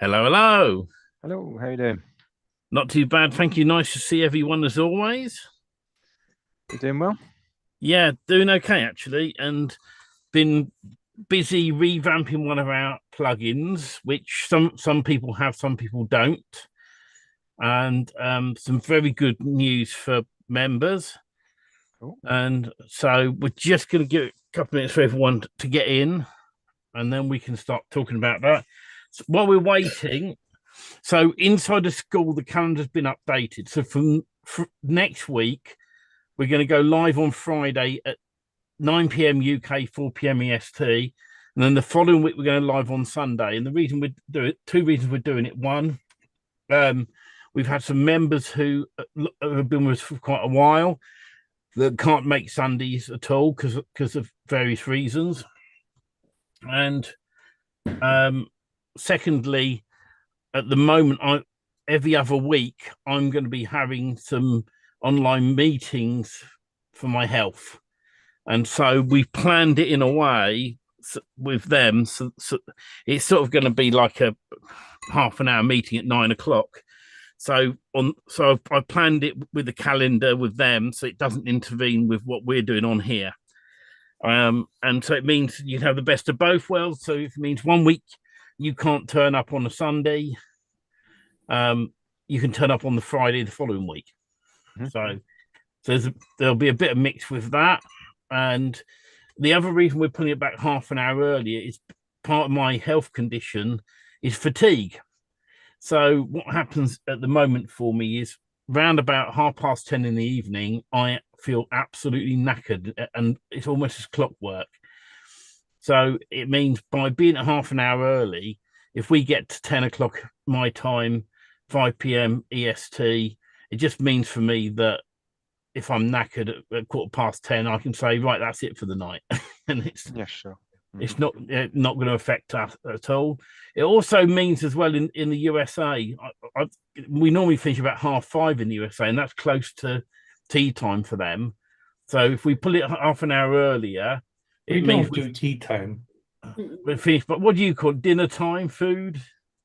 Hello, hello. Hello, how you doing? Not too bad, thank you. Nice to see everyone as always. You doing well? Yeah, doing okay actually, and been busy revamping one of our plugins, which some people have, some people don't, and some very good news for members. Cool. And so we're just going to give it a couple of minutes for everyone to get in, and then we can start talking about that. So while we're waiting, so inside the school, the calendar's been updated. So from next week, we're going to go live on Friday at 9 p.m. UK, 4 p.m. EST. And then the following week, we're going live on Sunday. And the reason we do it, two reasons we're doing it. One, we've had some members who have been with us for quite a while that can't make Sundays at all because of various reasons. And secondly, at the moment, every other week I'm going to be having some online meetings for my health, and so we've planned it in a way with them. So it's sort of going to be like a half an hour meeting at 9 o'clock. So I planned it with the calendar with them, so it doesn't intervene with what we're doing on here. And so it means you have the best of both worlds. So it means one week you can't turn up on a Sunday, you can turn up on the Friday the following week. Mhm. So there'll be a bit of mix with that. And the other reason we're putting it back half an hour earlier is part of my health condition is fatigue. So what happens at the moment for me is round about 10:30 in the evening, I feel absolutely knackered, and it's almost as clockwork. So it means by being at half an hour early, if we get to 10 o'clock my time, 5 p.m. EST, it just means for me that if I'm knackered at 10:15, I can say, right, that's it for the night. And Yeah, sure. it's not going to affect us at all. It also means as well in the USA, we normally finish about 5:30 in the USA, and that's close to tea time for them. So if we pull it half an hour earlier, We it means don't do tea time. we're finished. But what do you call it? Dinner time, food?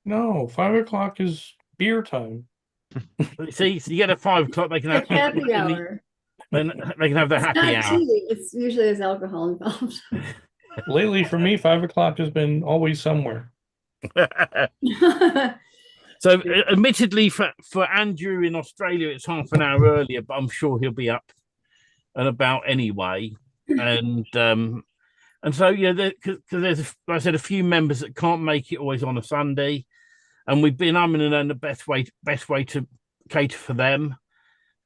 No, 5 o'clock is beer time. See, so you get at 5 o'clock, they can have Like happy hour. then they can have their It's happy not hour. tea. It's usually there's alcohol involved. Lately, for me, 5 o'clock has been always somewhere. So, admittedly, for Andrew in Australia, it's half an hour earlier, but I'm sure he'll be up and about anyway. And so yeah, because there's like I said, a few members that can't make it always on a Sunday, and we've been umming and then the best way to cater for them.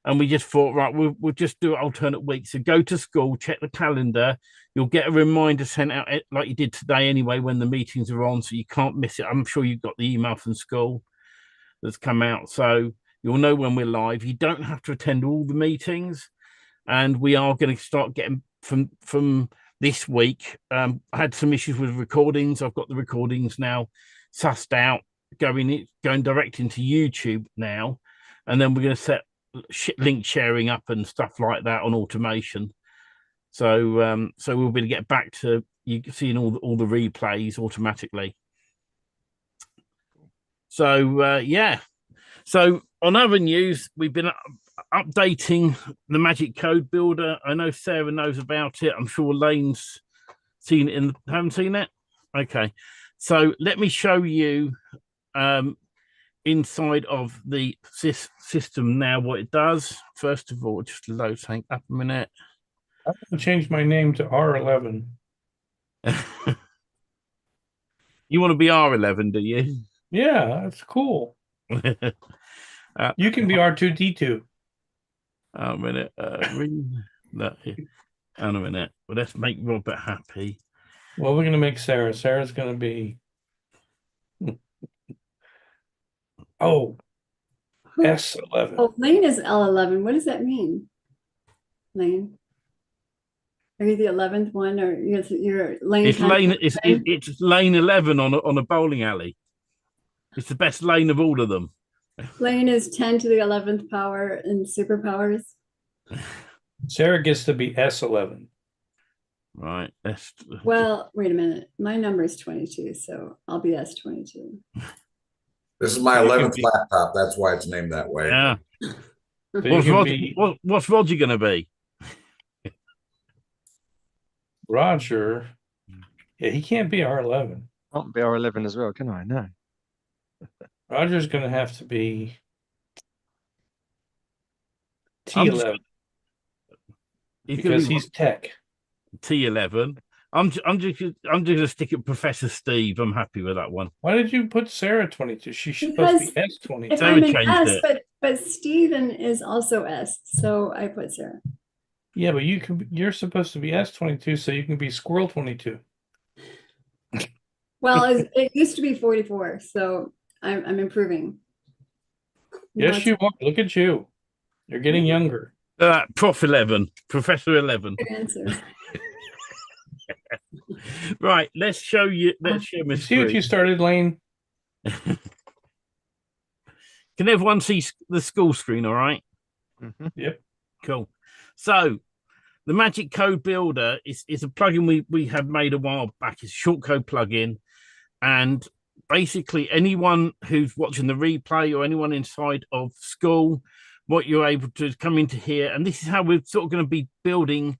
And we just thought, right, we'll just do it alternate weeks. So go to school, check the calendar. You'll get a reminder sent out like you did today anyway when the meetings are on, so you can't miss it. I'm sure you've got the email from school that's come out, so you'll know when we're live. You don't have to attend all the meetings, and we are going to start getting from this week. I had some issues with recordings. I've got the recordings now sussed out, going direct into YouTube now, and then we're going to set link sharing up and stuff like that on automation. So we'll be able to get back to you seeing all the replays automatically. So yeah. So on other news, we've been updating the Magic Code Builder. I know Sarah knows about it. I'm sure Lane's seen it. Haven't seen it? Okay. So let me show you inside of the system now what it does. First of all, just load something up a minute. I'm going to change my name to R11. You want to be R11, do you? Yeah, that's cool. You can be R2D2. A minute. No, hang a minute. Well, let's make Robert happy. Well, we're going to make Sarah. Sarah's going to be... Oh, S11. Oh, Lane is L11. What does that mean? Lane? Are you the 11th one, or you're Lane? It's lane 11 on a bowling alley. It's the best lane of all of them. Lane is 10 to the 11th power in superpowers. Sarah gets to be S11. Right. Well, wait a minute. My number is 22, so I'll be S22. This is my You can 11th be- laptop. That's why it's named that way. Yeah. So you can be What's Roger going to be? Roger. Yeah, he can't be R11. Can't be R11 as well, can I? No. Roger's going to have to be I'm just- T11 He's going because to be he's tech. T11. I'm just going to stick it Professor Steve. I'm happy with that one. Why did you put Sarah 22? She's supposed to be Because S22. If Sarah I'm an changed S, it. but Steven is also S, so I put Sarah. Yeah, but you're supposed to be S22, so you can be Squirrel 22. Well, it used to be 44, so I'm improving. Now Yes, you are. Look at you. You're getting younger. Prof 11, Professor 11. it's a good answer. Right, let's show you. Let's show You Miss see what you started, Lane? Can everyone see the school screen? All right. Yep. Cool. So the Magic Code Builder is a plugin we have made a while back. It's a shortcode plugin, and basically anyone who's watching the replay or anyone inside of school, what you're able to do is come into here, and this is how we're sort of going to be building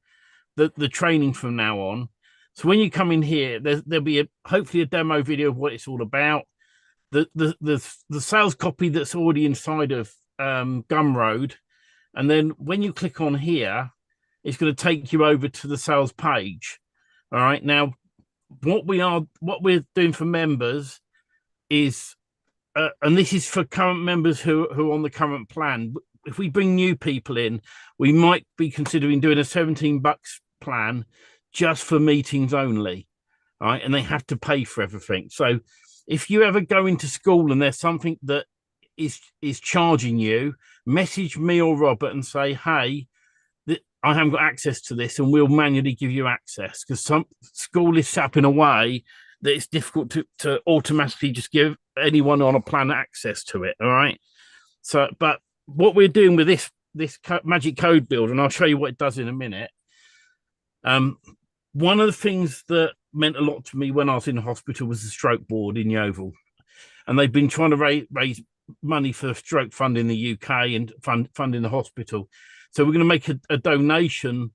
the training from now on. So when you come in here, there'll be hopefully a demo video of what it's all about. The sales copy that's already inside of Gumroad, and then when you click on here, it's going to take you over to the sales page. All right. Now, what we're doing for members is, and this is for current members who are on the current plan. If we bring new people in, we might be considering doing a $17 plan just for meetings only. All right. And they have to pay for everything. So if you ever go into school and there's something that is charging you, message me or Robert and say, hey, I haven't got access to this, and we'll manually give you access, because some school is set up in a way that it's difficult to automatically just give anyone on a plan access to it. All right. So, but what we're doing with this Magic Code Builder, and I'll show you what it does in a minute. One of the things that meant a lot to me when I was in the hospital was the stroke board in Yeovil, and they've been trying to raise money for stroke fund in the UK and fund in the hospital. So we're going to make a donation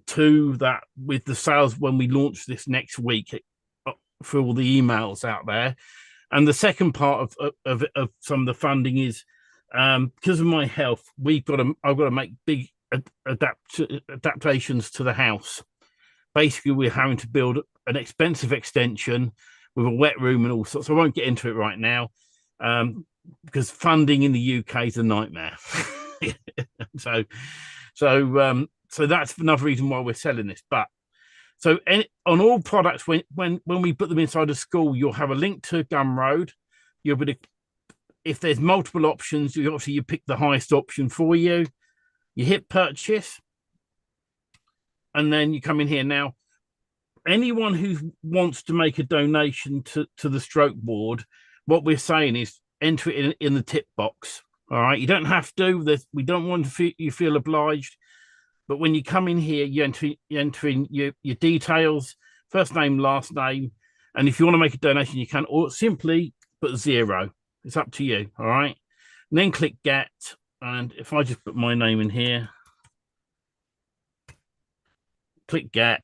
to that with the sales when we launch this next week for all the emails out there. And the second part of some of the funding is because of my health, I've got to make big adaptations to the house. Basically, we're having to build an expensive extension with a wet room and all sorts. So I won't get into it right now because funding in the UK is a nightmare. So that's another reason why we're selling this. But so on all products, when we put them inside a school, you'll have a link to Gumroad. You'll be if there's multiple options, you pick the highest option for you. You hit purchase, and then you come in here. Now, anyone who wants to make a donation to the stroke board, what we're saying is enter it in the tip box. All right, you don't have to. We don't want you feel obliged, but when you come in here, you enter in your details, first name, last name, and if you want to make a donation, you can, or simply put 0. It's up to you. All right, and then click get, and if I just put my name in here, click get,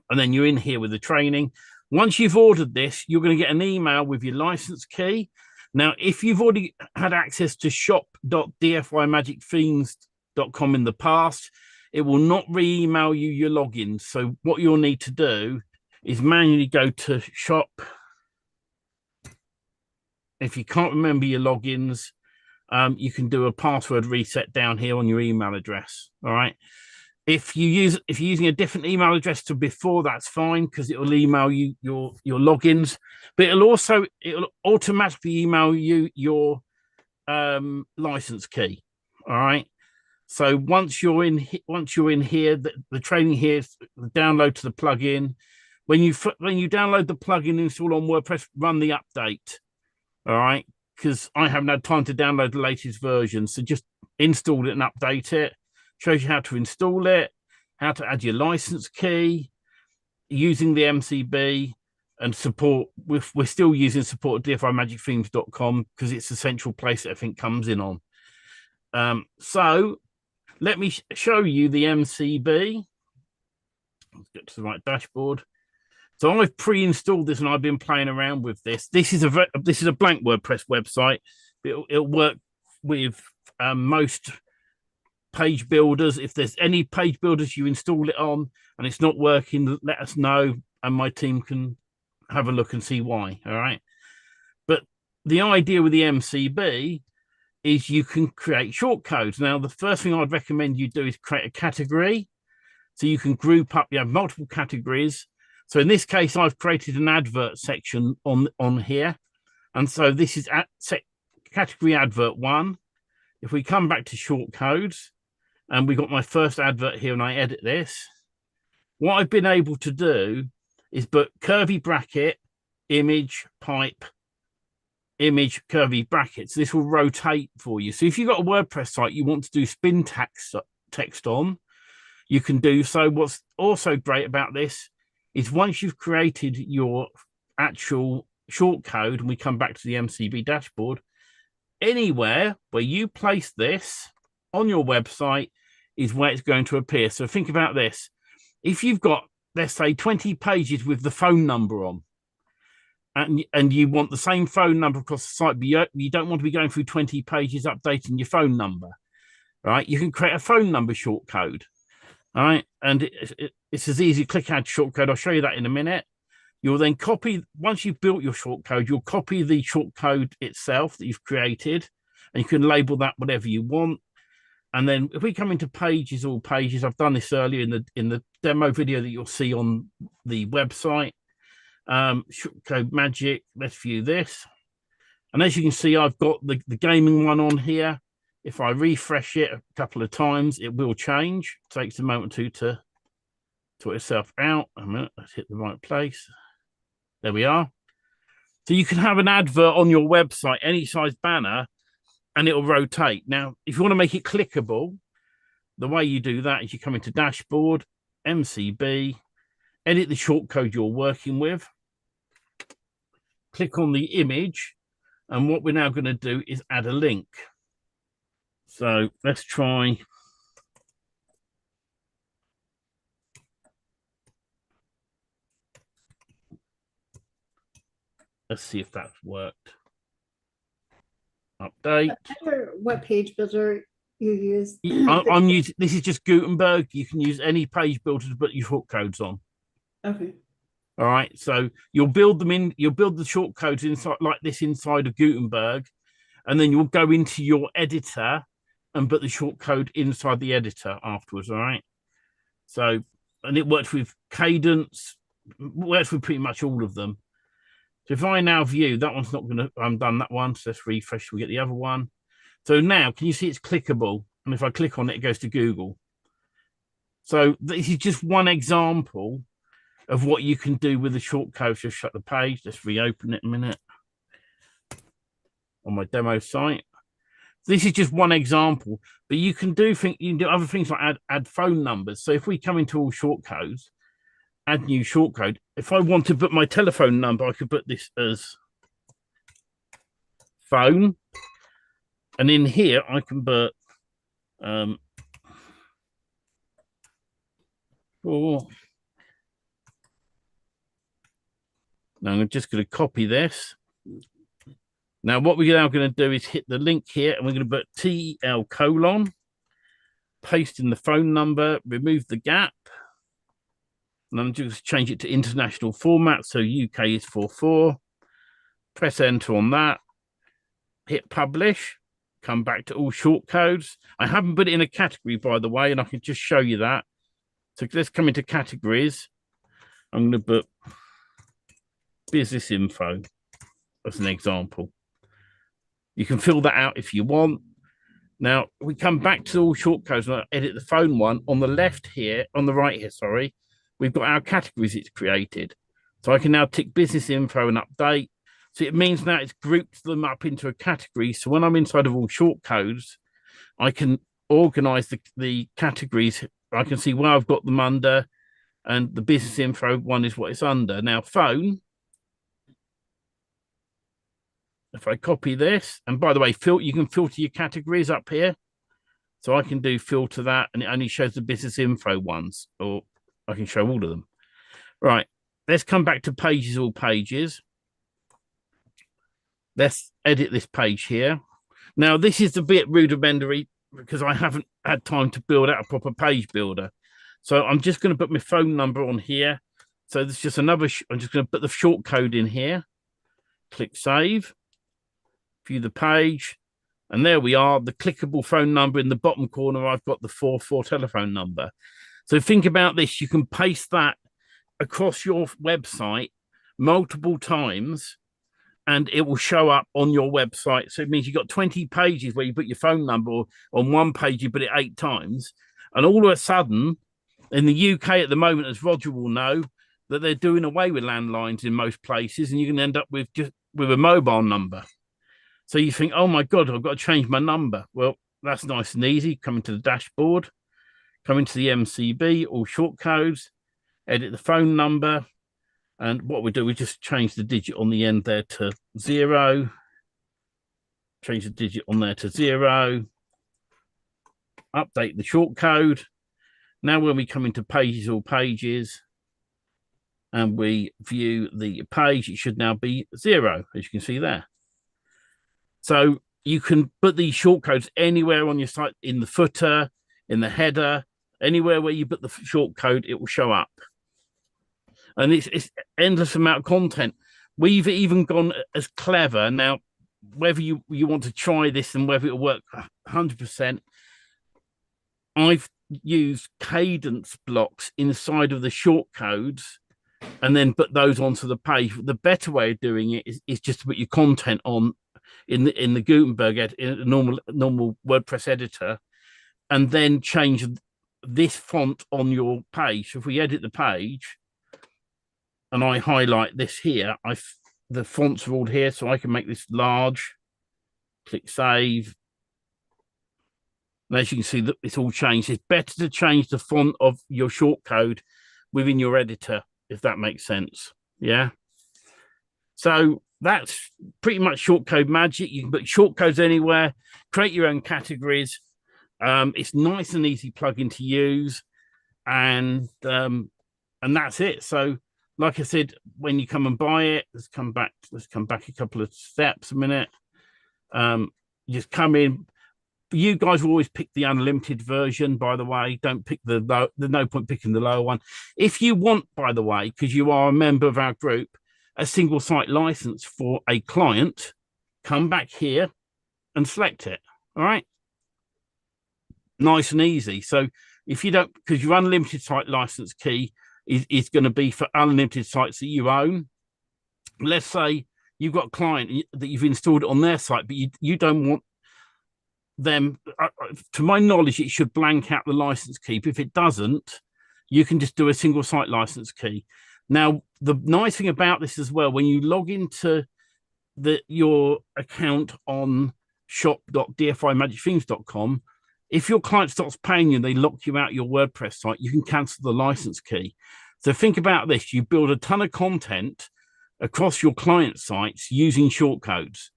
and then you're in here with the training. Once you've ordered this, you're going to get an email with your license key. Now, if you've already had access to shop.dfymagicfiends.com in the past, it will not re-email you your logins. So what you'll need to do is manually go to shop. If you can't remember your logins, you can do a password reset down here on your email address. All right. If you're using a different email address to before, that's fine, because it will email you your logins, but it'll automatically email you your license key. All right. So once you're in here, the training here is the download to the plugin. When you download the plugin, install on WordPress, run the update. All right, because I haven't had time to download the latest version, so just install it and update it. Shows you how to install it, how to add your license key using the MCB, and support. We're still using support at dfimagicthemes.com because it's the central place that everything comes in on. So let me show you the MCB. Let's get to the right dashboard. So I've pre-installed this and I've been playing around with this. This is a blank WordPress website. It'll work with most page builders. If there's any page builders you install it on and it's not working, let us know and my team can have a look and see why. All right. But the idea with the MCB is you can create shortcodes. Now, the first thing I'd recommend you do is create a category. So you can group up, you have multiple categories. So in this case, I've created an advert section on here. And so this is category advert 1. If we come back to shortcodes, and we got my first advert here and I edit this, what I've been able to do is put curvy bracket, image, pipe, image, curvy brackets. This will rotate for you. So if you've got a WordPress site you want to do spin text on, you can do so. What's also great about this is once you've created your actual shortcode, and we come back to the MCB dashboard, anywhere where you place this on your website is where it's going to appear. So think about this. If you've got, let's say, 20 pages with the phone number on, and you want the same phone number across the site, but you don't want to be going through 20 pages updating your phone number, right? You can create a phone number shortcode. All right, and it's as easy. Click add shortcode. I'll show you that in a minute. You'll then copy, once you've built your shortcode, you'll copy the shortcode itself that you've created, and you can label that whatever you want. And then if we come into pages, all pages, I've done this earlier in the demo video that you'll see on the website. Shortcode magic. Let's view this, and as you can see, I've got the gaming one on here. If I refresh it a couple of times, it will change. It takes a moment or two to sort itself out. A minute, let's hit the right place. There we are. So you can have an advert on your website, any size banner, and it'll rotate. Now, if you want to make it clickable, the way you do that is you come into dashboard, MCB, edit the shortcode you're working with, click on the image, and what we're now going to do is add a link. So let's try. Let's see if that's worked. Update. What page builder you use? I'm using, this is just Gutenberg. You can use any page builder to put your shortcodes on. Okay. All right. So you'll build them in, you'll build the shortcodes inside like this inside of Gutenberg, and then you'll go into your editor and put the shortcode inside the editor afterwards. All right. So, and it works with Cadence, works with pretty much all of them. So if I now view, that one's not going to, I'm done that one. So let's refresh, we get the other one. So now, can you see it's clickable? And if I click on it, it goes to Google. So this is just one example of what you can do with the shortcode. Just shut the page. Let's reopen it a minute on my demo site. This is just one example, but you can do other things like add phone numbers. So if we come into all shortcodes, add new shortcode. If I want to put my telephone number, I could put this as phone. And in here, I can put now I'm just going to copy this. Now, what we're now going to do is hit the link here, and we're going to put TL:, paste in the phone number, remove the gap, and I'm just change it to international format. So UK is 44. Press enter on that. Hit publish. Come back to all shortcodes. I haven't put it in a category, by the way, and I can just show you that. So let's come into categories. I'm going to put business info as an example. You can fill that out if you want. Now, we come back to all shortcodes and I edit the phone one. On the left here, on the right here, sorry, we've got our categories it's created. So I can now tick business info and update. So it means now it's grouped them up into a category. So when I'm inside of all shortcodes, I can organize the categories. I can see where I've got them under, and the business info one is what it's under. Now, phone, if I copy this, and by the way, you can filter your categories up here. So I can do filter that, and it only shows the business info ones, or I can show all of them. Right, let's come back to pages, all pages. Let's edit this page here. Now, this is a bit rudimentary because I haven't had time to build out a proper page builder. So I'm just going to put my phone number on here. So there's just another, I'm just going to put the short code in here. Click save, view the page. And there we are, the clickable phone number in the bottom corner. I've got the 44 telephone number. So think about this. You can paste that across your website multiple times and it will show up on your website. So it means you've got 20 pages where you put your phone number, or on one page you put it 8 times. And all of a sudden, in the UK at the moment, as Roger will know, that they're doing away with landlines in most places, and you can end up with just with a mobile number. So you think, oh my God, I've got to change my number. Well, that's nice and easy. Come into the dashboard, come into the MCB, all short codes, edit the phone number. And what we do, we just change the digit on the end there to 0. Change the digit on there to 0. Update the short code. Now when we come into pages, all pages, and we view the page, it should now be 0, as you can see there. So you can put these short codes anywhere on your site, in the footer, in the header, anywhere where you put the short code, it will show up. And it's endless amount of content. We've even gone as clever. Now, whether you want to try this and whether it'll work 100%, I've used cadence blocks inside of the short codes and then put those onto the page. The better way of doing it is just to put your content on in the Gutenberg, in a normal WordPress editor, and then change this font on your page. So if we edit the page and I highlight this here, the fonts are all here, so I can make this large. Click save. And as you can see, it's all changed. It's better to change the font of your shortcode within your editor, if that makes sense. Yeah. So that's pretty much shortcode magic. You can put shortcodes anywhere, create your own categories. It's nice and easy plugin to use, and that's it. So, like I said, when you come and buy it, let's come back a couple of steps a minute. You just come in. You guys will always pick the unlimited version, by the way. Don't pick the low. There's no point picking the lower one. If you want, by the way, because you are a member of our group, a single site license for a client, come back here and select it. All right. Nice and easy. So if you don't, because your unlimited site license key is going to be for unlimited sites that you own. Let's say you've got a client that you've installed it on their site, but you don't want them, to my knowledge, it should blank out the license key. But if it doesn't, you can just do a single site license key. Now, the nice thing about this as well, when you log into your account on shop.dfimagicthemes.com, if your client stops paying you and they lock you out your WordPress site, you can cancel the license key. So think about this. You build a ton of content across your client sites using shortcodes,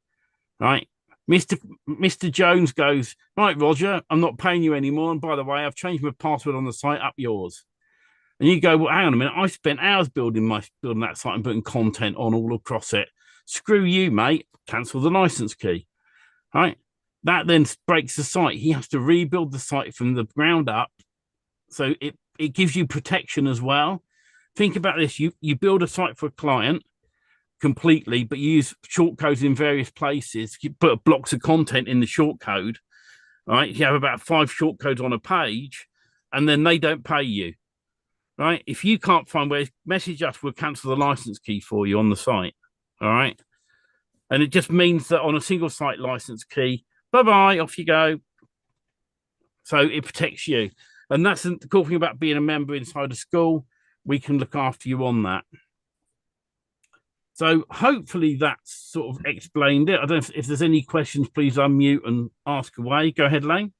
right? Mr. Jones goes, right, Roger, I'm not paying you anymore. And by the way, I've changed my password on the site, up yours. And you go, well, hang on a minute. I spent hours building that site and putting content on all across it. Screw you, mate. Cancel the license key. Right? That then breaks the site. He has to rebuild the site from the ground up. So it gives you protection as well. Think about this. You build a site for a client completely, but you use shortcodes in various places. You put blocks of content in the shortcode. Right? You have about 5 shortcodes on a page, and then they don't pay you. Right? If you can't find where, message us, we'll cancel the license key for you on the site. All right. And it just means that on a single site license key, bye-bye, off you go. So it protects you. And that's the cool thing about being a member inside a school. We can look after you on that. So hopefully that's sort of explained it. I don't know if there's any questions, please unmute and ask away. Go ahead, Lane.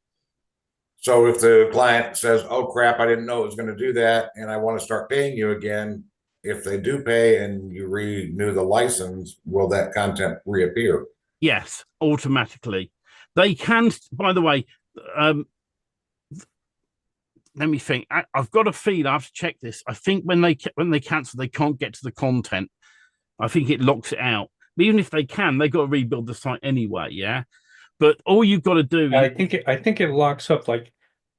So if the client says, oh, crap, I didn't know it was going to do that, and I want to start paying you again, if they do pay and you renew the license, will that content reappear? Yes, automatically. They can, by the way, let me think. I've got a feed. I have to check this. I think when they cancel, they can't get to the content. I think it locks it out. But even if they can, they've got to rebuild the site anyway. Yeah. But all you've got to do, I think it locks up like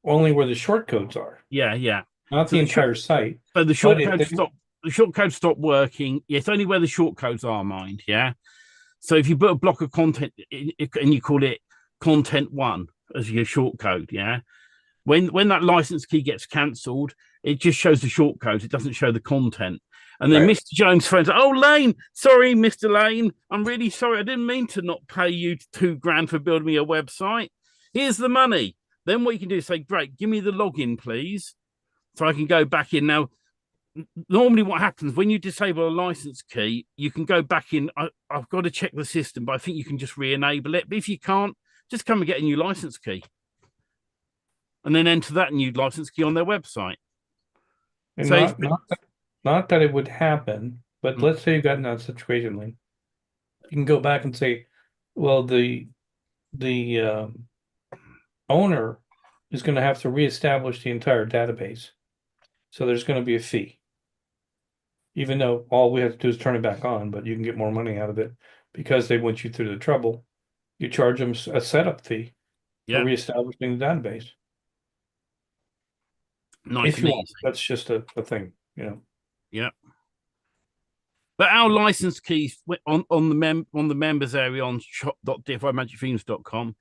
only where the shortcodes are, yeah. not So the entire site. So the But if shortcode they- stop. The shortcode stopped working. Yeah, it's only where the shortcodes are, mind. Yeah. So if you put a block of content and you call it content one as your shortcode, yeah. When that license key gets cancelled, it just shows the shortcode. It doesn't show the content. And then Right. Mr. Jones phones, oh, Lane, sorry, Mr. Lane, I'm really sorry. I didn't mean to not pay you $2,000 for building me a website. Here's the money. Then what you can do is say, great, give me the login, please, so I can go back in. Now, normally what happens when you disable a license key, you can go back in. I've got to check the system, but I think you can just re-enable it. But if you can't, just come and get a new license key and then enter that new license key on their website. And So not that it would happen, but let's say you got in that situation, Lee. You can go back and say, well, the owner is going to have to reestablish the entire database. So there's going to be a fee. Even though all we have to do is turn it back on, but you can get more money out of it because they went you through the trouble. You charge them a setup fee for reestablishing the database. Nice If and you want, easy. that's just a thing, you know. Yeah. But our license keys on the members area on shop.dfimagicthemes.com,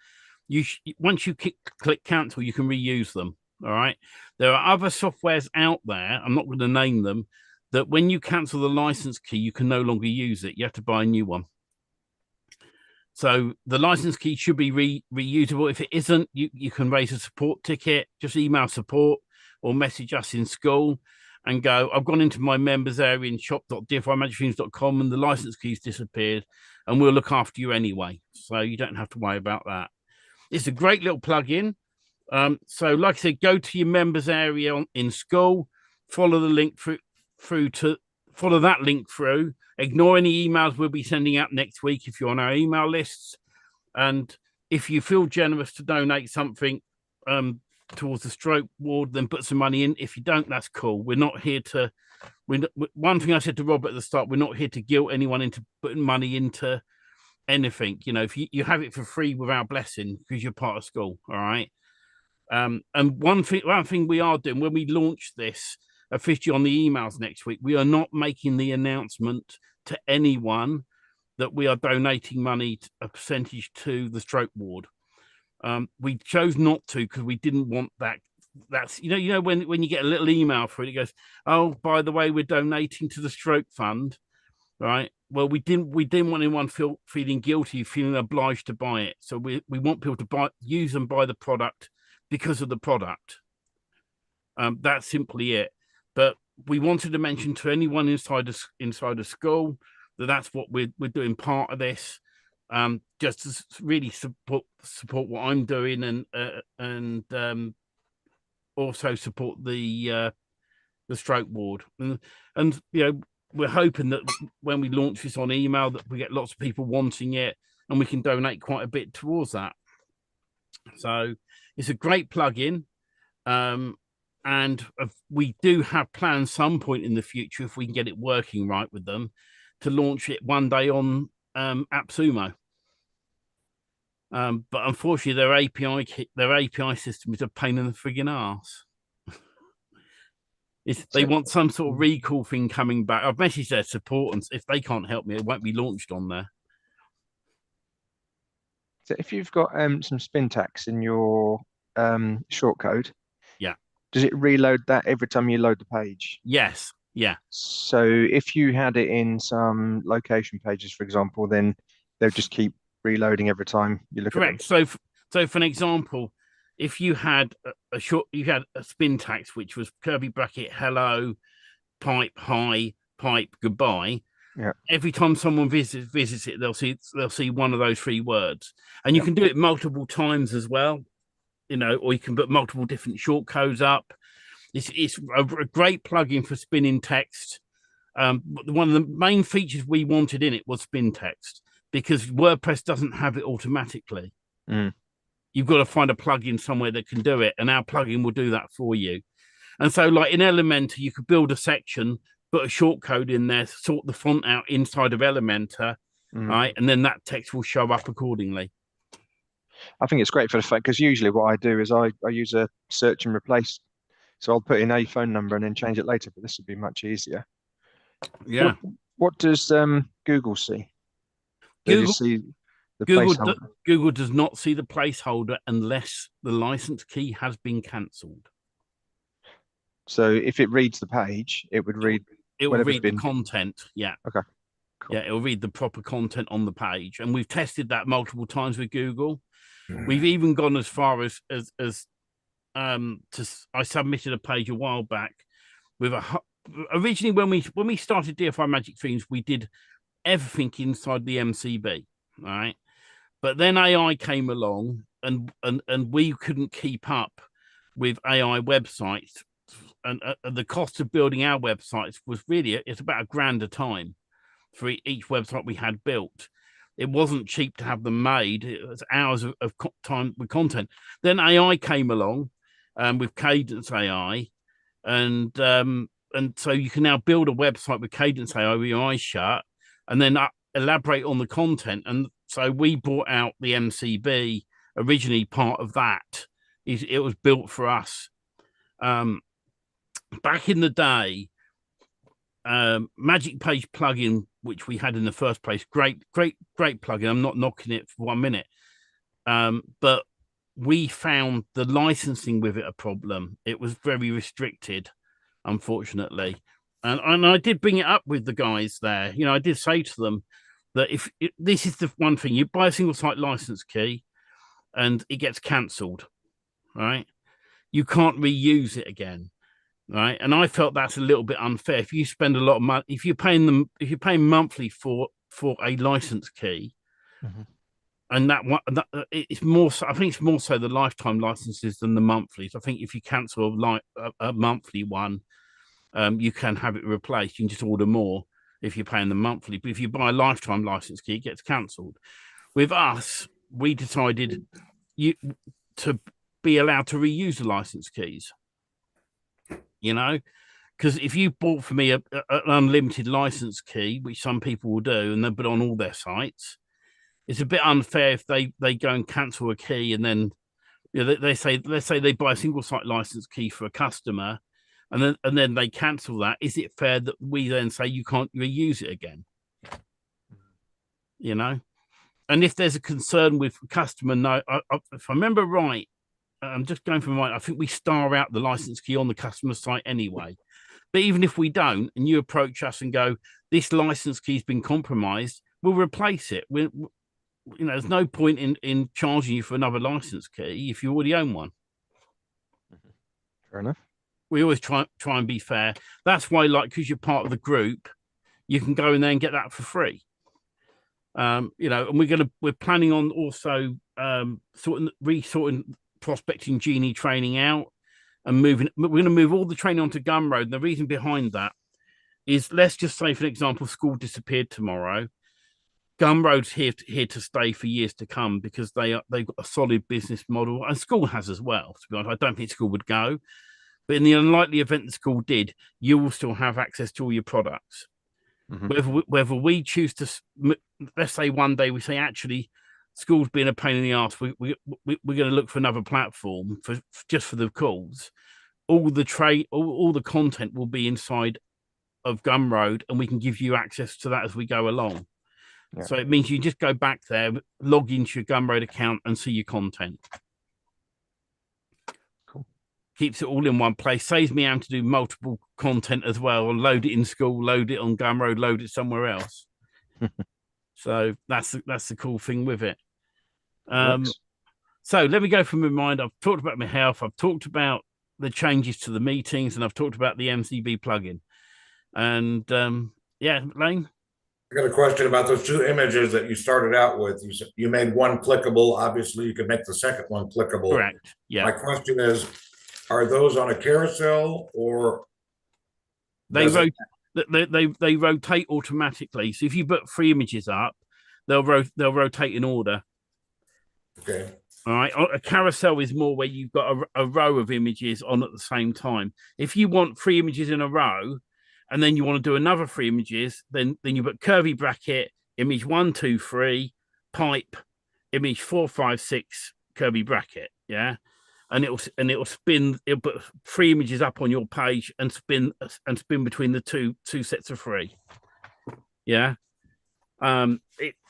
once you click cancel, you can reuse them. All right. There are other softwares out there, I'm not going to name them, that when you cancel the license key, you can no longer use it. You have to buy a new one. So the license key should be reusable. If it isn't, you can raise a support ticket, just email support or message us in school and go, I've gone into my members area in shop.dfimagicthemes.com and the license keys disappeared, and we'll look after you anyway. So you don't have to worry about that. It's a great little plugin. So like I said, go to your members area in school, follow the link follow that link through. Ignore any emails we'll be sending out next week if you're on our email lists. And if you feel generous to donate something towards the stroke ward, then put some money in. If you don't, that's cool. We're not here to. One thing I said to Rob at the start, we're not here to guilt anyone into putting money into anything. You know, if you have it for free with our blessing because you're part of school, all right. And one thing we are doing when we launch this officially on the emails next week, we are not making the announcement to anyone that we are donating money, a percentage to the stroke ward. We chose not to because we didn't want that. That's when you get a little email for it goes, oh, by the way, we're donating to the stroke fund, right? Well, we didn't want anyone feeling guilty, feeling obliged to buy it. So we want people to use and buy the product because of the product. That's simply it. But we wanted to mention to anyone inside the school that's what we're doing part of this, just to really support what I'm doing and also support the stroke ward. And we're hoping that when we launch this on email that we get lots of people wanting it and we can donate quite a bit towards that. So it's a great plugin. And we do have plans some point in the future, if we can get it working right with them, to launch it one day on AppSumo. But unfortunately, their API system is a pain in the frigging arse. They want some sort of recall thing coming back. I've messaged their support, and if they can't help me, it won't be launched on there. So if you've got some spin tax in your shortcode, yeah, does it reload that every time you load the page? Yes. Yeah. So if you had it in some location pages, for example, then they'll just keep reloading every time you look Correct. at them. So for an example, if you had a spin tax which was curly bracket hello, pipe hi, pipe goodbye. Yeah. Every time someone visits it, they'll see one of those three words, and you can do it multiple times as well. Or you can put multiple different shortcodes up. It's a great plugin for spinning text. One of the main features we wanted in it was spin text, because WordPress doesn't have it automatically. You've got to find a plugin somewhere that can do it, and our plugin will do that for you. And so, like in Elementor, you could build a section, put a shortcode in there, sort the font out inside of Elementor, right? And then that text will show up accordingly. I think it's great for the fact, because usually what I do is I use a search and replace. So I'll put in a phone number and then change it later, but this would be much easier. Yeah. What does Google see? They Google, just see the Google, placeholder. Google does not see the placeholder unless the license key has been cancelled. So if it reads the page, it would read. It will whatever's read been... the content. Yeah. Okay. Cool. Yeah, it'll read the proper content on the page, and we've tested that multiple times with Google. We've even gone as far as I submitted a page a while back with originally when we started DFI Magic Themes, we did everything inside the MCB, right? But then AI came along, and we couldn't keep up with AI websites, and the cost of building our websites was really, it's about $1,000 a time for each website we had built. It wasn't cheap to have them made. It was hours of time with content. Then AI came along with Cadence AI, and so you can now build a website with Cadence AI with your eyes shut, and then elaborate on the content. And so we brought out the MCB. Originally, part of that is it was built for us. Back in the day, Magic Page plugin, which we had in the first place, great plugin. I'm not knocking it for 1 minute, but we found the licensing with it a problem. It was very restricted, unfortunately, and I did bring it up with the guys there. You know, I did say to them that this is the one thing, you buy a single site license key and it gets cancelled, right? You can't reuse it again. Right, and I felt that's a little bit unfair. If you spend a lot of money, if you're paying monthly for a license key, and that one, it's more so, I think it's more so the lifetime licenses than the monthlies. I think if you cancel a monthly one, you can have it replaced. You can just order more if you're paying the monthly. But if you buy a lifetime license key, it gets cancelled. With us, we decided to be allowed to reuse the license keys. You know, because if you bought for me an unlimited license key, which some people will do, and they put on all their sites, it's a bit unfair if they go and cancel a key, and then, you know, let's say they buy a single site license key for a customer, and then they cancel that. Is it fair that we then say you can't reuse it again? You know, and if there's a concern with customer, if I remember right, I'm just going from right, I think we star out the license key on the customer site anyway. But even if we don't, and you approach us and go, this license key's been compromised, we'll replace it. You know, there's no point in charging you for another license key if you already own one. Fair enough. We always try and be fair. That's why, like, because you're part of the group, you can go in there and get that for free. You know, and we're planning on also resorting prospecting Genie training out and we're going to move all the training onto Gumroad. And the reason behind that is, let's just say, for example, school disappeared tomorrow. Gumroad's here to stay for years to come because they've got a solid business model, and school has as well. To be honest, I don't think school would go, but in the unlikely event the school did, you will still have access to all your products. Whether we choose to, let's say one day we say, actually, school's being a pain in the ass, we're going to look for another platform just for the calls. All the content will be inside of Gumroad, and we can give you access to that as we go along. Yeah. So it means you just go back there, log into your Gumroad account, and see your content. Cool. Keeps it all in one place. Saves me having to do multiple content as well, and load it in school, load it on Gumroad, load it somewhere else. So that's the cool thing with it. So let me go from my mind. I've talked about my health. I've talked about the changes to the meetings, and I've talked about the MCB plugin. And yeah, Lane? I got a question about those two images that you started out with. You said you made one clickable. Obviously, you could make the second one clickable. Correct. Yeah. My question is, are those on a carousel or they rotate automatically? So if you put 3 images up, they'll rotate in order. Okay. All right. A carousel is more where you've got a row of images on at the same time. If you want 3 images in a row, and then you want to do another 3 images, then you put curvy bracket, image 1, 2, 3, pipe, image 4, 5, 6, curvy bracket. Yeah. And it'll spin. It'll put 3 images up on your page and spin between the two sets of 3. Yeah.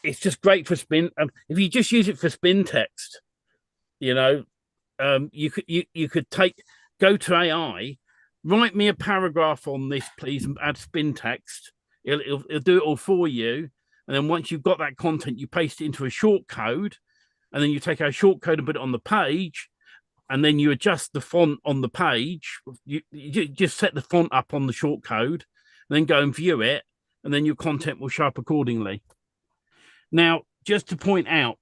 It's just great for spin. If you just use it for spin text, you know, you could go to AI, write me a paragraph on this, please, and add spin text. It'll do it all for you. And then once you've got that content, you paste it into a shortcode, and then you take our shortcode and put it on the page, and then you adjust the font on the page. You just set the font up on the shortcode, and then go and view it, and then your content will show up accordingly. Now, just to point out,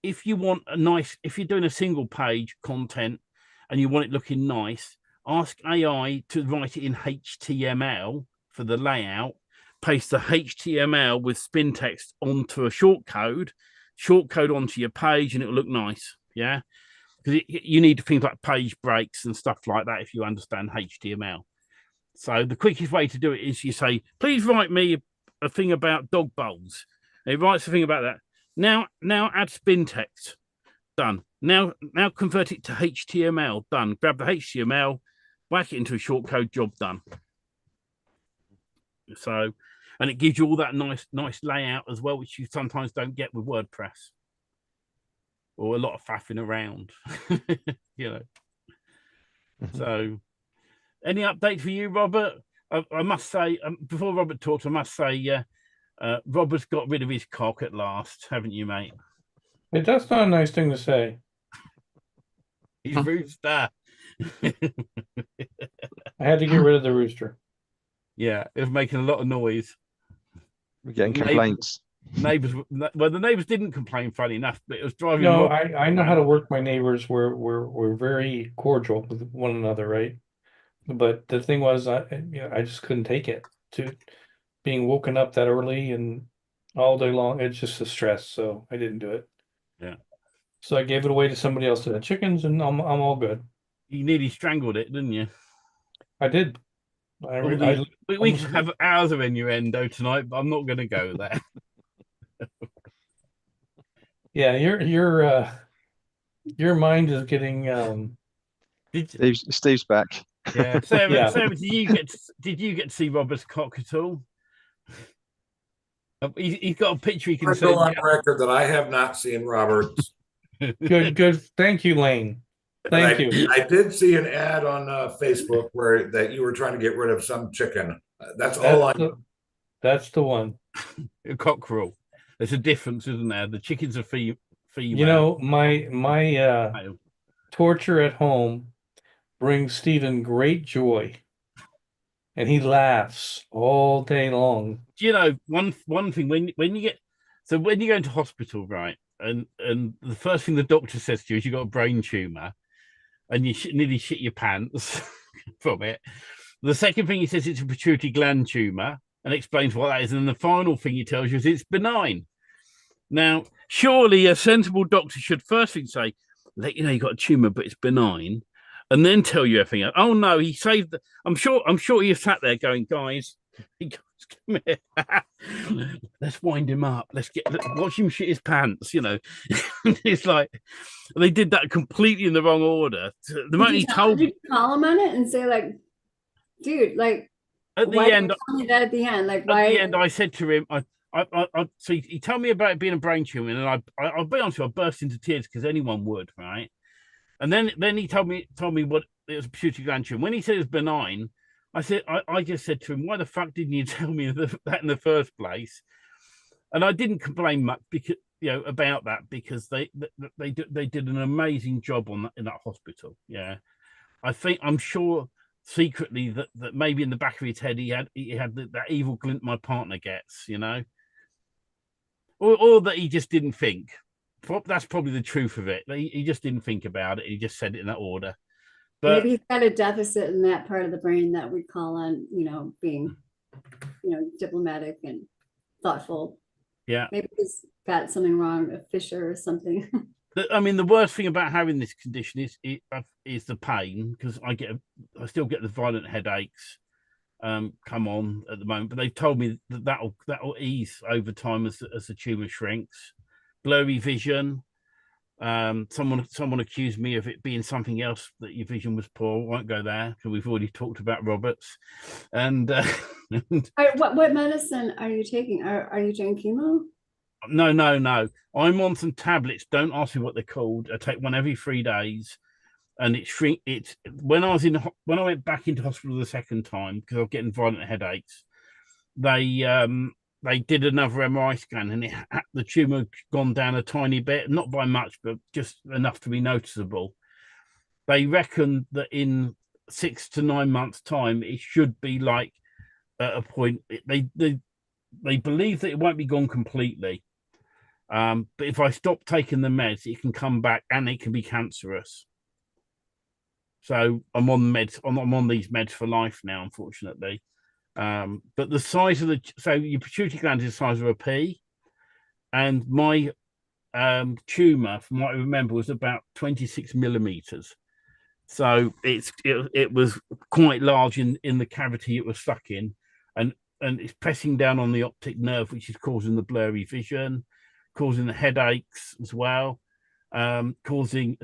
if you're doing a single page content and you want it looking nice, ask AI to write it in HTML for the layout, paste the HTML with spin text onto a shortcode onto your page, and it'll look nice. Yeah. Because you need things like page breaks and stuff like that if you understand HTML. So the quickest way to do it is you say, please write me a thing about dog bowls. And it writes a thing about that. Now add spin text. Done. Now convert it to HTML. Done. Grab the HTML, whack it into a shortcode, job done. So, and it gives you all that nice layout as well, which you sometimes don't get with WordPress. Or a lot of faffing around, you know. So, any update for you, Robert? I must say, before Robert talks, I must say, Robert's got rid of his cock at last, haven't you, mate? That's not a nice thing to say. He's rooster. I had to get rid of the rooster. Yeah, it was making a lot of noise. We're getting complaints. The neighbors didn't complain, funny enough, but it was driving. No, I know how to work my neighbors. We're very cordial with one another, right? But the thing was, I just couldn't take it to being woken up that early and all day long. It's just a stress, so I didn't do it. Yeah. So I gave it away to somebody else that had chickens, and I'm all good. You nearly strangled it, didn't you? I did. We could have hours of innuendo tonight, but I'm not going to go there. Yeah, your mind is getting Steve's back. Yeah, Sarah, Yeah. Sarah, did you get to see Robert's cock at all? He's got a picture he can I send go on you. record that I have not seen Robert's. good. Thank you, Lane. Thank you. I did see an ad on Facebook that you were trying to get rid of some chicken. That's all I know. That's the one. A cockerel. There's a difference, isn't there? The chickens are female. You know, my torture at home brings Stephen great joy, and he laughs all day long. You know, one thing when you go into hospital, right, and the first thing the doctor says to you is you got a brain tumor, and you nearly shit your pants from it. The second thing he says it's a pituitary gland tumor and explains what that is, and then the final thing he tells you is it's benign. Now, surely a sensible doctor should first thing say, let you know you got a tumor, but it's benign, and then tell you everything else. Oh no, he saved. I'm sure he sat there going, guys, he goes, come here. Let's wind him up. Let's watch him shit his pants. You know, it's like they did that completely in the wrong order. The moment he told, did you call him on it and say like, dude, like at the why end, did you tell me that at the end, like at why? the end, I said to him, so he told me about it being a brain tumor, and I'll be honest with you, I burst into tears because anyone would, right? And then he told me what it was, a pituitary gland tumor. When he said it was benign, I just said to him, why the fuck didn't you tell me that in the first place? And I didn't complain much because about that, because they did an amazing job on that in that hospital. Yeah, I'm sure secretly that maybe in the back of his head he had that evil glint my partner gets, or that he just didn't think. That's probably the truth of it. He just didn't think about it. He just said it in that order. But maybe he's got a deficit in that part of the brain that we call on, being, diplomatic and thoughtful. Yeah. Maybe he's got something wrong, a fissure or something. I mean, the worst thing about having this condition is the pain, because I still get the violent headaches come on at the moment, but they've told me that that'll ease over time as the tumor shrinks. Blurry vision. Someone accused me of it being something else, that your vision was poor. Won't go there because we've already talked about Roberts. And what medicine are you taking? Are you doing chemo? No. I'm on some tablets. Don't ask me what they're called. I take one every 3 days, and it's when I went back into hospital the second time because I was getting violent headaches. They did another MRI scan, and the tumor had gone down a tiny bit, not by much, but just enough to be noticeable. They reckon that in 6 to 9 months' time, it should be like at a point. They believe that it won't be gone completely, but if I stop taking the meds, it can come back and it can be cancerous. So I'm on these meds for life now, unfortunately. But the size of your pituitary gland is the size of a pea, and my tumor, from what I remember, was about 26 millimeters. So it was quite large in the cavity it was stuck in, and it's pressing down on the optic nerve, which is causing the blurry vision, causing the headaches as well, causing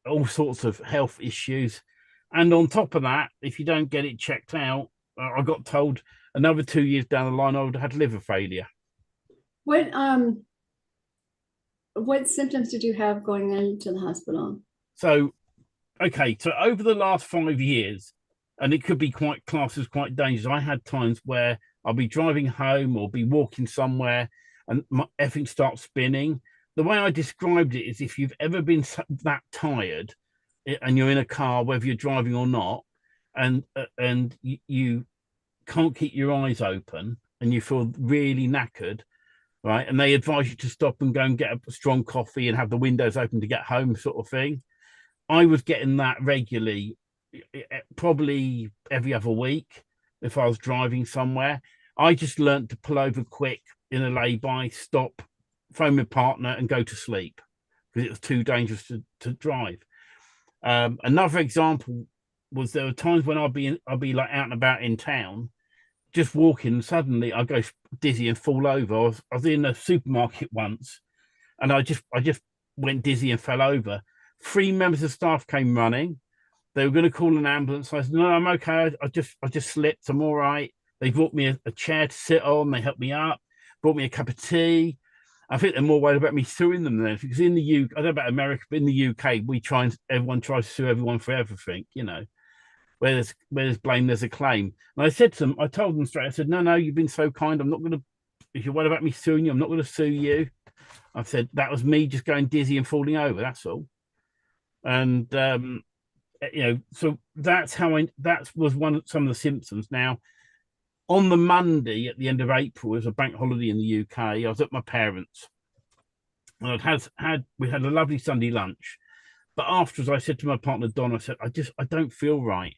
all sorts of health issues. And on top of that, if you don't get it checked out, I got told another 2 years down the line I would have had liver failure. What symptoms did you have going into the hospital? So over the last 5 years, and it could be classed as quite dangerous, I had times where I'll be driving home or be walking somewhere and everything starts spinning. The way I described it is, if you've ever been that tired and you're in a car, whether you're driving or not, and you can't keep your eyes open and you feel really knackered, right? And they advise you to stop and go and get a strong coffee and have the windows open to get home, sort of thing. I was getting that regularly, probably every other week if I was driving somewhere. I just learned to pull over quick in a lay-by, stop, phone my partner and go to sleep because it was too dangerous to drive. Another example was, there were times when I'd be like out and about in town, just walking, and suddenly I go dizzy and fall over. I was in a supermarket once, and I just went dizzy and fell over. 3 members of staff came running. They were going to call an ambulance. I said, "No, I'm okay. I just slipped. I'm all right." They brought me a chair to sit on. They helped me up. Brought me a cup of tea. I think they're more worried about me suing them than anything, because in the UK, I don't know about America, but in the UK, everyone tries to sue everyone for everything, Where there's blame, there's a claim. And I told them straight, I said, no, you've been so kind. I'm not going to, if you're worried about me suing you, I'm not going to sue you. I said, that was me just going dizzy and falling over, that's all. And, so that's that was some of the symptoms. Now, on the Monday at the end of April, it was a bank holiday in the UK. I was at my parents', and we had a lovely Sunday lunch. But afterwards, I said to my partner Don, I said, I don't feel right.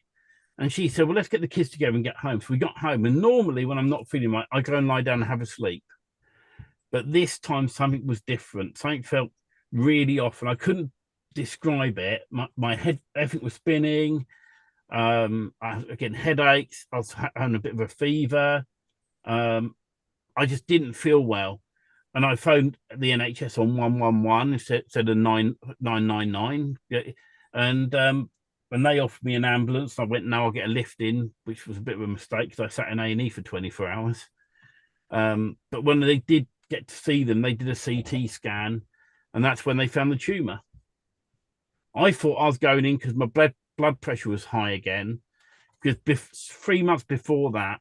And she said, well, let's get the kids together and get home. So we got home, and normally when I'm not feeling right, I go and lie down and have a sleep. But this time something was different. Something felt really off, and I couldn't describe it. My head, everything was spinning. I was getting headaches. I was having a bit of a fever. I just didn't feel well, and I phoned the NHS on 111 instead of 999, and when they offered me an ambulance, I went, "No, I'll get a lift in," which was a bit of a mistake because I sat in A&E for 24 hours. But when they did get to see them, they did a CT scan, and that's when they found the tumor. I thought I was going in because my blood pressure was high again, because 3 months before that,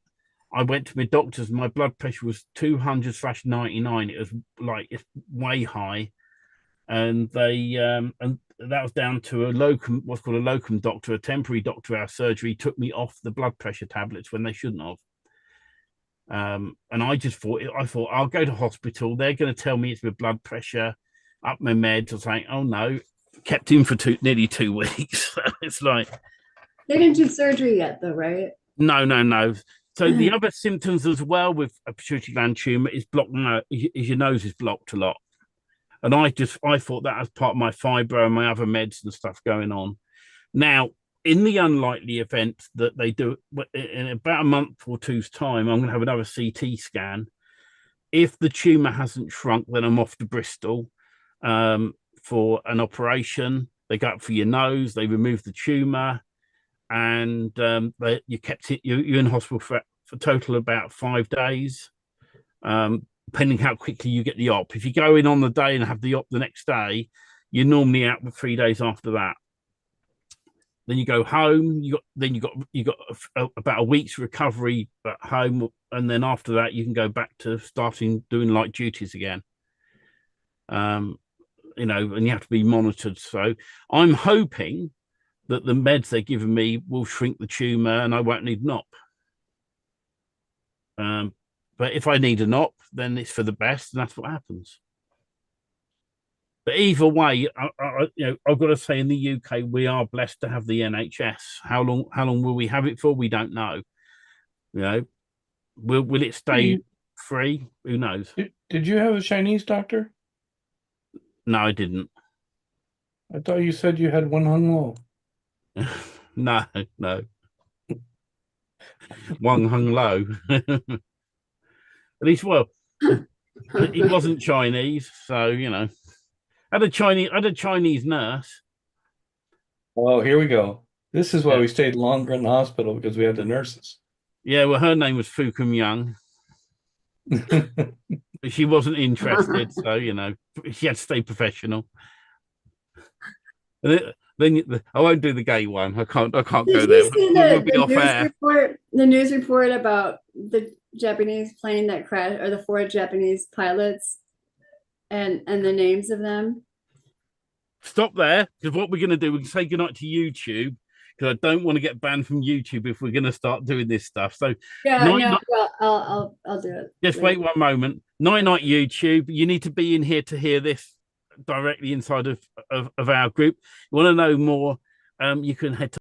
I went to my doctor's and my blood pressure was 200/99. It was like, it's way high. And they and that was down to what's called a locum doctor, a temporary doctor at our surgery, took me off the blood pressure tablets when they shouldn't have. And I thought I'll go to hospital. They're going to tell me it's my blood pressure, up my meds, or saying, oh no, kept in for nearly 2 weeks. It's like, They didn't do surgery yet, though, right? No. So the other symptoms as well with a pituitary gland tumor is is your nose is blocked a lot. And I thought that as part of my fibro and my other meds and stuff going on. Now, in the unlikely event that they do in about a month or two's time, I'm going to have another CT scan. If the tumor hasn't shrunk, then I'm off to Bristol for an operation. They go up for your nose, they remove the tumor, and you're in hospital for total about 5 days. Depending how quickly you get the op. If you go in on the day and have the op the next day, you're normally out for 3 days after that. Then you go home. You got about a week's recovery at home, and then after that you can go back to starting doing light duties again. And you have to be monitored. So I'm hoping that the meds they're giving me will shrink the tumor, and I won't need an op. But if I need an op, then it's for the best, and that's what happens. But either way, I've got to say, in the UK, we are blessed to have the NHS. How long will we have it for? We don't know. Will it stay free? Who knows? Did you have a Chinese doctor? No, I didn't. I thought you said you had one hung low. No. One hung low. At least, he wasn't Chinese, so I had a Chinese nurse. Oh, here we go. This is why we stayed longer in the hospital, because we had the nurses. Yeah, well, her name was Fukum Young. But she wasn't interested, so she had to stay professional. And then I won't do the gay one. I can't go there. We'll be off air. The news report about the Japanese plane that crashed, or the 4 Japanese pilots, and the names of them. Stop there, because what we're going to do, we can say goodnight to YouTube, because I don't want to get banned from YouTube if we're going to start doing this stuff. So I'll do it. Just wait one moment. Night YouTube. You need to be in here to hear this directly inside of our group. You want to know more? You can head to